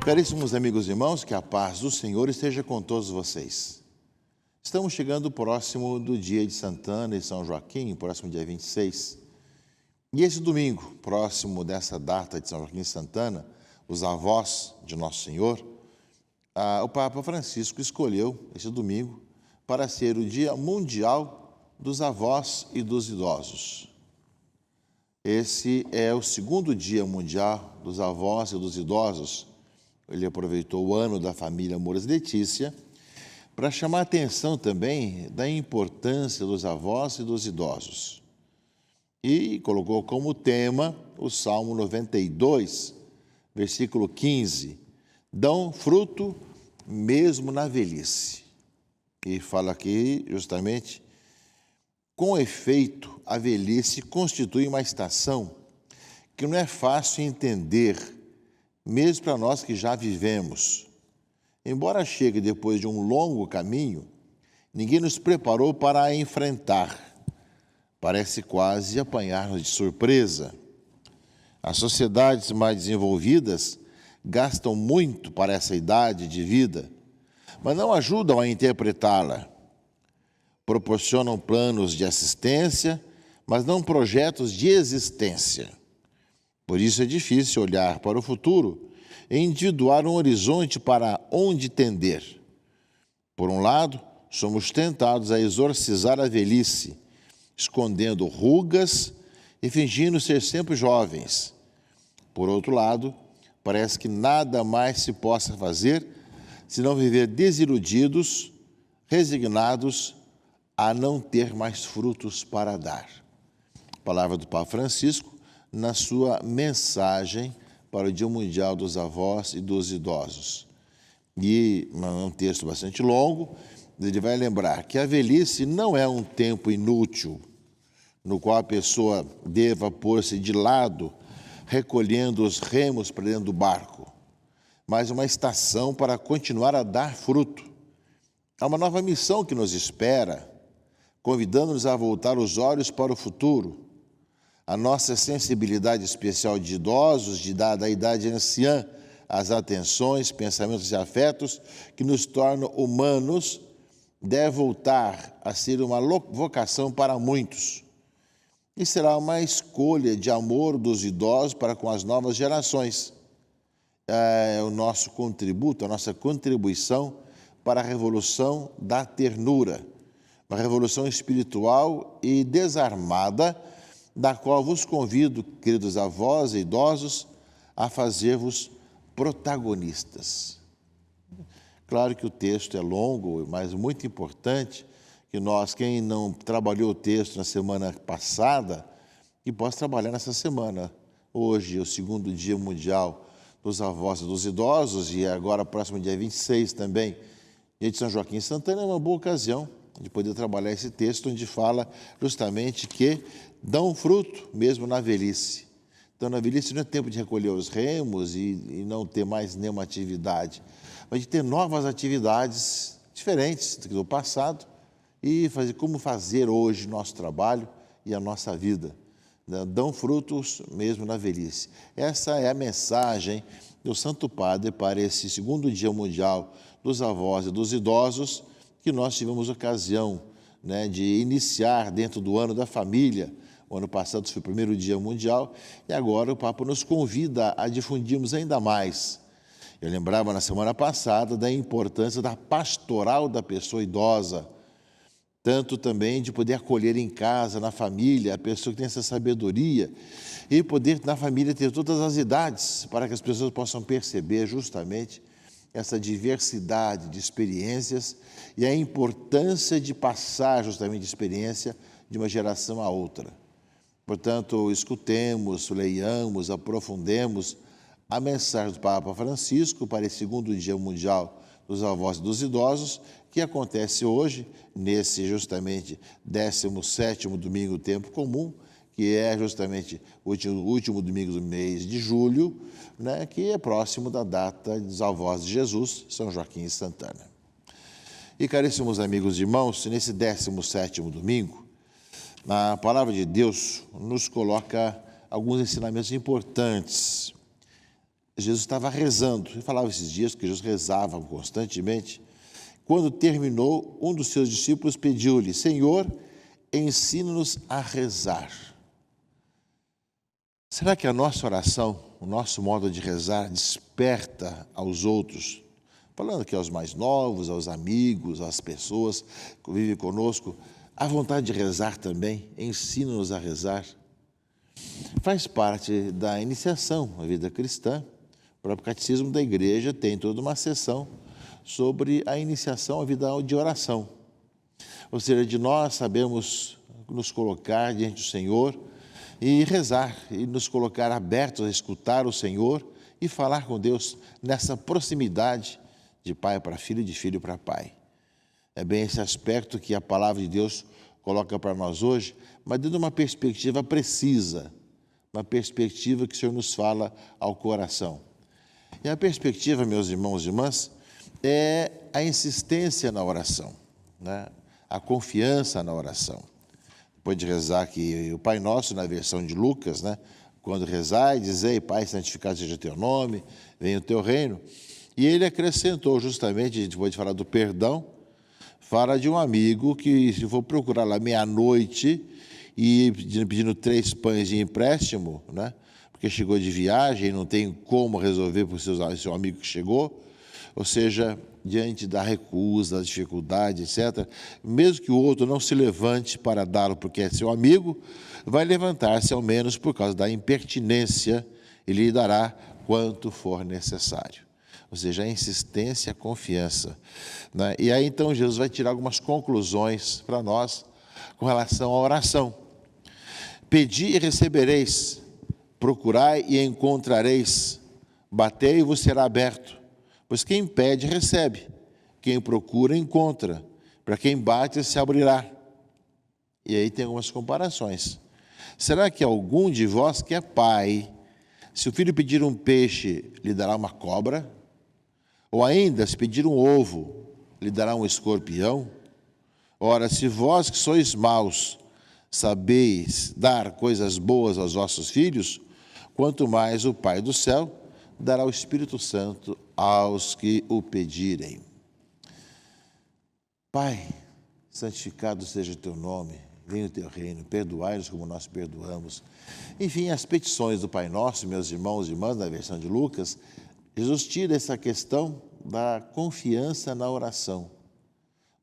Caríssimos amigos e irmãos, que a paz do Senhor esteja com todos vocês. Estamos chegando próximo do dia de Santana e São Joaquim, próximo dia 26. E esse domingo, próximo dessa data de São Joaquim e Santana, os avós de Nosso Senhor, o Papa Francisco escolheu esse domingo para ser o Dia Mundial dos Avós e dos Idosos. Esse é o segundo Dia Mundial dos Avós e dos Idosos. Ele aproveitou o ano da família Moura Letícia para chamar a atenção também da importância dos avós e dos idosos. E colocou como tema o Salmo 92, versículo 15, dão fruto mesmo na velhice. E fala aqui justamente, com efeito, a velhice constitui uma estação que não é fácil entender, mesmo para nós que já vivemos. Embora chegue depois de um longo caminho, ninguém nos preparou para a enfrentar. Parece quase apanhar-nos de surpresa. As sociedades mais desenvolvidas gastam muito para essa idade de vida, mas não ajudam a interpretá-la. Proporcionam planos de assistência, mas não projetos de existência. Por isso é difícil olhar para o futuro e individuar um horizonte para onde tender. Por um lado, somos tentados a exorcizar a velhice, escondendo rugas e fingindo ser sempre jovens. Por outro lado, parece que nada mais se possa fazer senão viver desiludidos, resignados a não ter mais frutos para dar. Palavra do Papa Francisco na sua mensagem para o Dia Mundial dos Avós e dos Idosos. E é um texto bastante longo, ele vai lembrar que a velhice não é um tempo inútil, no qual a pessoa deva pôr-se de lado, recolhendo os remos para dentro do barco, mas uma estação para continuar a dar fruto. Há uma nova missão que nos espera, convidando-nos a voltar os olhos para o futuro. A nossa sensibilidade especial de idosos, da idade anciã, as atenções, pensamentos e afetos que nos tornam humanos, deve voltar a ser uma vocação para muitos. E será uma escolha de amor dos idosos para com as novas gerações. É o nosso contributo, a nossa contribuição para a revolução da ternura, uma revolução espiritual e desarmada, da qual vos convido, queridos avós e idosos, a fazer-vos protagonistas. Claro que o texto é longo, mas muito importante que nós, quem não trabalhou o texto na semana passada, que possa trabalhar nessa semana. Hoje é o segundo Dia Mundial dos Avós e dos Idosos, e agora, próximo dia 26 também, dia de São Joaquim e Santana, é uma boa ocasião de poder trabalhar esse texto, onde fala justamente que dão fruto mesmo na velhice. Então, na velhice não é tempo de recolher os remos e não ter mais nenhuma atividade, mas de ter novas atividades diferentes do passado e como fazer hoje nosso trabalho e a nossa vida. Dão frutos mesmo na velhice. Essa é a mensagem do Santo Padre para esse segundo Dia Mundial dos Avós e dos Idosos, que nós tivemos ocasião de iniciar dentro do ano da família. O ano passado foi o primeiro Dia Mundial e agora o Papa nos convida a difundirmos ainda mais. Eu lembrava na semana passada da importância da pastoral da pessoa idosa, tanto também de poder acolher em casa, na família, a pessoa que tem essa sabedoria e poder na família ter todas as idades para que as pessoas possam perceber justamente essa diversidade de experiências e a importância de passar justamente de experiência de uma geração a outra. Portanto, escutemos, leiamos, aprofundemos a mensagem do Papa Francisco para esse segundo Dia Mundial dos Avós e dos Idosos, que acontece hoje, nesse justamente 17º domingo do tempo comum, que é justamente o último domingo do mês de julho, que é próximo da data dos avós de Jesus, São Joaquim e Santana. E, caríssimos amigos e irmãos, nesse 17º domingo, a palavra de Deus nos coloca alguns ensinamentos importantes. Jesus estava rezando. Eu falava esses dias que Jesus rezava constantemente. Quando terminou, um dos seus discípulos pediu-lhe: Senhor, ensina-nos a rezar. Será que a nossa oração, o nosso modo de rezar, desperta aos outros? Falando aqui aos mais novos, aos amigos, às pessoas que vivem conosco, a vontade de rezar também, ensina-nos a rezar. Faz parte da iniciação à vida cristã. O próprio Catecismo da Igreja tem toda uma seção sobre a iniciação à vida de oração. Ou seja, de nós sabemos nos colocar diante do Senhor e rezar, e nos colocar abertos a escutar o Senhor e falar com Deus nessa proximidade de pai para filho e de filho para pai. É bem esse aspecto que a palavra de Deus coloca para nós hoje, mas dando uma perspectiva precisa, uma perspectiva que o Senhor nos fala ao coração. E a perspectiva, meus irmãos e irmãs, é a insistência na oração, né? A confiança na oração. Depois de rezar aqui o Pai Nosso, na versão de Lucas, né? Quando rezar e dizei, Pai, santificado seja teu nome, venha o teu reino. E ele acrescentou justamente, depois de falar do perdão, fala de um amigo que, se for procurar lá meia-noite e pedindo 3 pães de empréstimo, né? Porque chegou de viagem e não tem como resolver para o seu amigo que chegou, ou seja, diante da recusa, da dificuldade, etc., mesmo que o outro não se levante para dá-lo porque é seu amigo, vai levantar-se ao menos por causa da impertinência e lhe dará quanto for necessário. Ou seja, a insistência, a confiança, né? E aí então Jesus vai tirar algumas conclusões para nós com relação à oração. Pedi e recebereis, procurai e encontrareis, batei e vos será aberto. Pois quem pede, recebe. Quem procura, encontra. Para quem bate, se abrirá. E aí tem algumas comparações. Será que algum de vós que é pai, se o filho pedir um peixe, lhe dará uma cobra? Ou ainda, se pedir um ovo, lhe dará um escorpião? Ora, se vós que sois maus, sabeis dar coisas boas aos vossos filhos, quanto mais o Pai do céu dará o Espírito Santo aos que o pedirem. Pai, santificado seja o teu nome, venha o teu reino, perdoai-nos como nós perdoamos. Enfim, as petições do Pai Nosso, meus irmãos e irmãs, na versão de Lucas, Jesus tira essa questão da confiança na oração.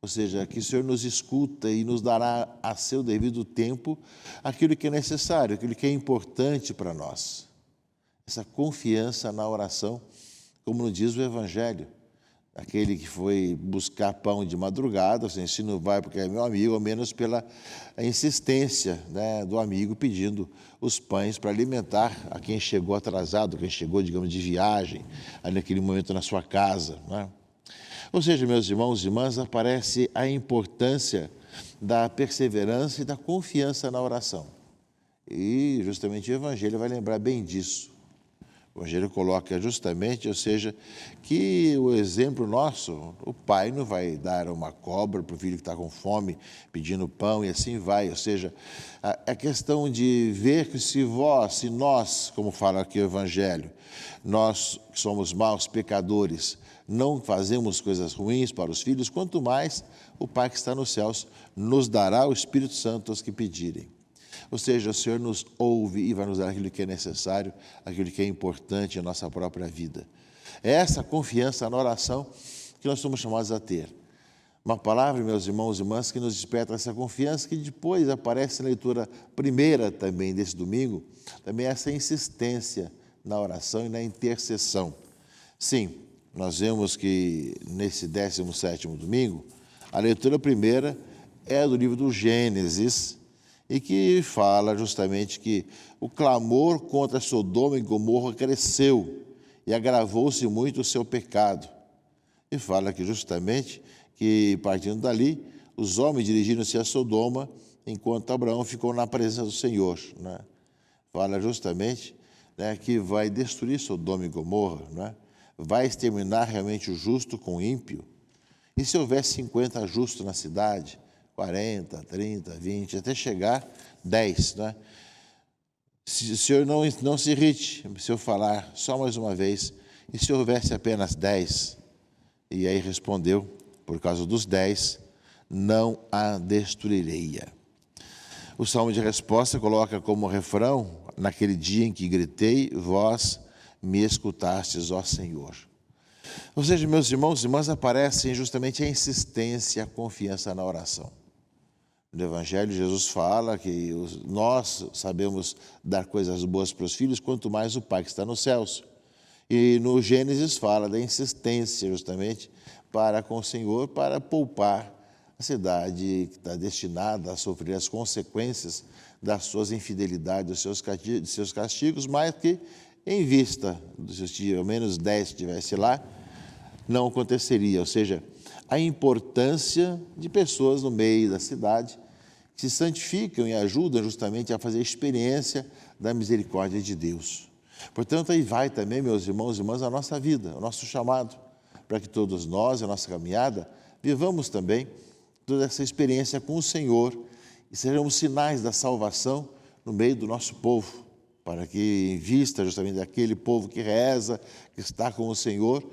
Ou seja, que o Senhor nos escuta e nos dará a seu devido tempo aquilo que é necessário, aquilo que é importante para nós. Essa confiança na oração, como nos diz o Evangelho. Aquele que foi buscar pão de madrugada, o se não vai porque é meu amigo, ao menos pela insistência, né, do amigo pedindo os pães para alimentar a quem chegou atrasado, quem chegou, digamos, de viagem, ali naquele momento na sua casa, né? Ou seja, meus irmãos e irmãs, aparece a importância da perseverança e da confiança na oração. E justamente o Evangelho vai lembrar bem disso. O Evangelho coloca justamente, ou seja, que o exemplo nosso, o pai não vai dar uma cobra para o filho que está com fome, pedindo pão e assim vai. Ou seja, a questão de ver que se nós, como fala aqui o Evangelho, nós que somos maus, pecadores, não fazemos coisas ruins para os filhos, quanto mais o Pai que está nos céus nos dará o Espírito Santo aos que pedirem. Ou seja, o Senhor nos ouve e vai nos dar aquilo que é necessário, aquilo que é importante na nossa própria vida. É essa confiança na oração que nós somos chamados a ter. Uma palavra, meus irmãos e irmãs, que nos desperta essa confiança, que depois aparece na leitura primeira também desse domingo, também essa insistência na oração e na intercessão. Sim, nós vemos que nesse 17º domingo, a leitura primeira é do livro do Gênesis, e que fala justamente que o clamor contra Sodoma e Gomorra cresceu e agravou-se muito o seu pecado. E fala que justamente que, partindo dali, os homens dirigiram-se a Sodoma, enquanto Abraão ficou na presença do Senhor, né? Fala justamente, né, que vai destruir Sodoma e Gomorra, né? Vai exterminar realmente o justo com o ímpio. E se houver 50 justos na cidade, 40, 30, 20, até chegar 10, né? Se o senhor não se irrite se eu falar só mais uma vez, e se houvesse apenas 10? E aí respondeu, por causa dos 10, não a destruiria. O salmo de resposta coloca como refrão, naquele dia em que gritei, vós me escutastes, ó Senhor. Ou seja, meus irmãos e irmãs, aparecem justamente a insistência e a confiança na oração. No Evangelho, Jesus fala que nós sabemos dar coisas boas para os filhos, quanto mais o Pai que está nos céus. E no Gênesis fala da insistência justamente para com o Senhor, para poupar a cidade que está destinada a sofrer as consequências das suas infidelidades, dos seus castigos, mas que, em vista de ao menos 10 que estivesse lá, não aconteceria. Ou seja, a importância de pessoas no meio da cidade que se santificam e ajudam justamente a fazer a experiência da misericórdia de Deus. Portanto, aí vai também, meus irmãos e irmãs, a nossa vida, o nosso chamado, para que todos nós, a nossa caminhada, vivamos também toda essa experiência com o Senhor e sejamos sinais da salvação no meio do nosso povo, para que, em vista justamente daquele povo que reza, que está com o Senhor,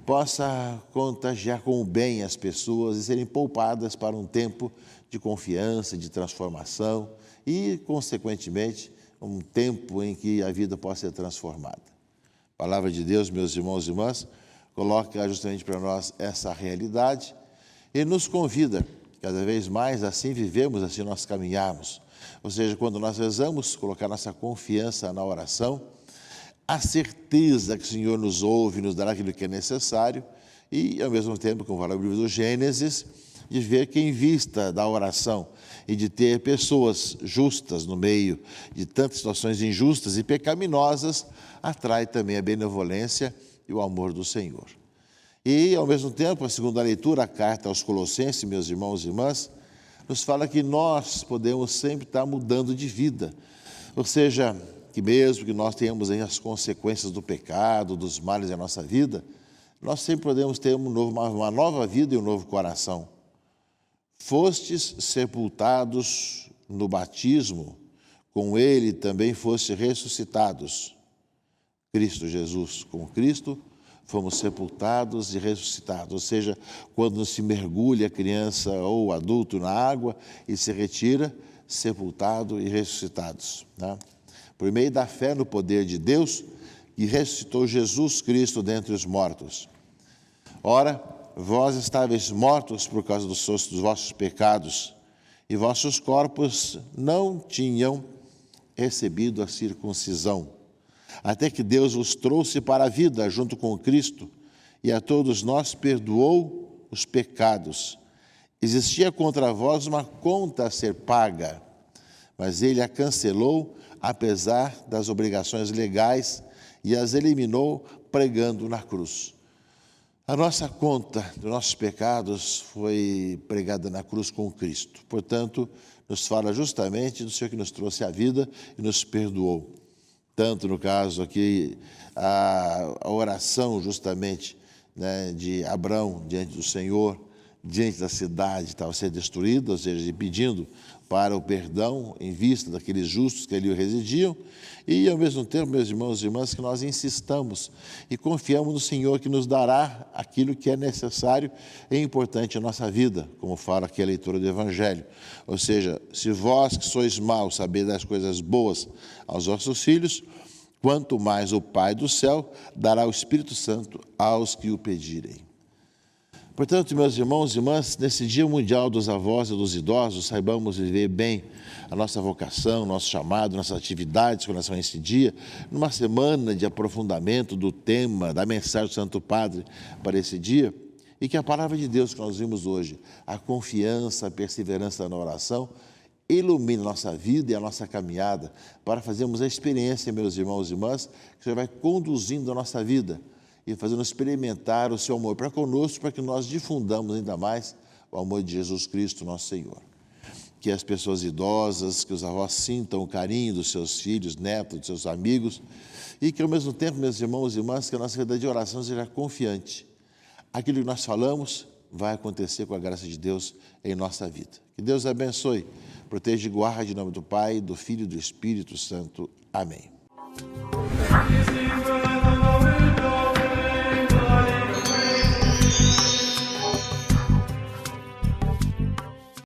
possa contagiar com o bem as pessoas e serem poupadas para um tempo de confiança, de transformação e, consequentemente, um tempo em que a vida possa ser transformada. A palavra de Deus, meus irmãos e irmãs, coloca justamente para nós essa realidade e nos convida cada vez mais, assim vivemos, assim nós caminhamos. Ou seja, quando nós rezamos, colocar nossa confiança na oração, a certeza que o Senhor nos ouve, nos dará aquilo que é necessário e, ao mesmo tempo, como fala o livro do Gênesis, de ver que em vista da oração e de ter pessoas justas no meio de tantas situações injustas e pecaminosas, atrai também a benevolência e o amor do Senhor. E, ao mesmo tempo, a segunda leitura, a carta aos Colossenses, meus irmãos e irmãs, nos fala que nós podemos sempre estar mudando de vida. Ou seja, que mesmo que nós tenhamos aí as consequências do pecado, dos males da nossa vida, nós sempre podemos ter uma nova vida e um novo coração. Fostes sepultados no batismo, com ele também fostes ressuscitados. Cristo Jesus, com Cristo, fomos sepultados e ressuscitados. Ou seja, quando se mergulha a criança ou adulto na água e se retira, sepultado e ressuscitados, né? Por meio da fé no poder de Deus, que ressuscitou Jesus Cristo dentre os mortos. Ora, vós estáveis mortos por causa dos vossos pecados, e vossos corpos não tinham recebido a circuncisão, até que Deus os trouxe para a vida junto com Cristo, e a todos nós perdoou os pecados. Existia contra vós uma conta a ser paga, mas ele a cancelou, apesar das obrigações legais, e as eliminou pregando na cruz. A nossa conta dos nossos pecados foi pregada na cruz com Cristo. Portanto, nos fala justamente do Senhor que nos trouxe a vida e nos perdoou. Tanto no caso aqui, a oração justamente, né, de Abrão diante do Senhor, diante da cidade estava sendo destruída, ou seja, pedindo para o perdão em vista daqueles justos que ali residiam, e ao mesmo tempo, meus irmãos e irmãs, que nós insistamos e confiamos no Senhor que nos dará aquilo que é necessário e importante em nossa vida, como fala aqui a leitura do Evangelho. Ou seja, se vós que sois maus sabeis das coisas boas aos vossos filhos, quanto mais o Pai do céu dará o Espírito Santo aos que o pedirem. Portanto, meus irmãos e irmãs, nesse Dia Mundial dos Avós e dos Idosos, saibamos viver bem a nossa vocação, nosso chamado, nossas atividades com relação a esse dia, numa semana de aprofundamento do tema, da mensagem do Santo Padre para esse dia, e que a palavra de Deus que nós vimos hoje, a confiança, a perseverança na oração, ilumine a nossa vida e a nossa caminhada, para fazermos a experiência, meus irmãos e irmãs, que o Senhor vai conduzindo a nossa vida, e fazendo experimentar o seu amor para conosco, para que nós difundamos ainda mais o amor de Jesus Cristo, nosso Senhor. Que as pessoas idosas, que os avós sintam o carinho dos seus filhos, netos, dos seus amigos, e que ao mesmo tempo, meus irmãos e irmãs, que a nossa vida de oração seja confiante. Aquilo que nós falamos vai acontecer com a graça de Deus em nossa vida. Que Deus abençoe, proteja e guarde em nome do Pai, do Filho e do Espírito Santo. Amém.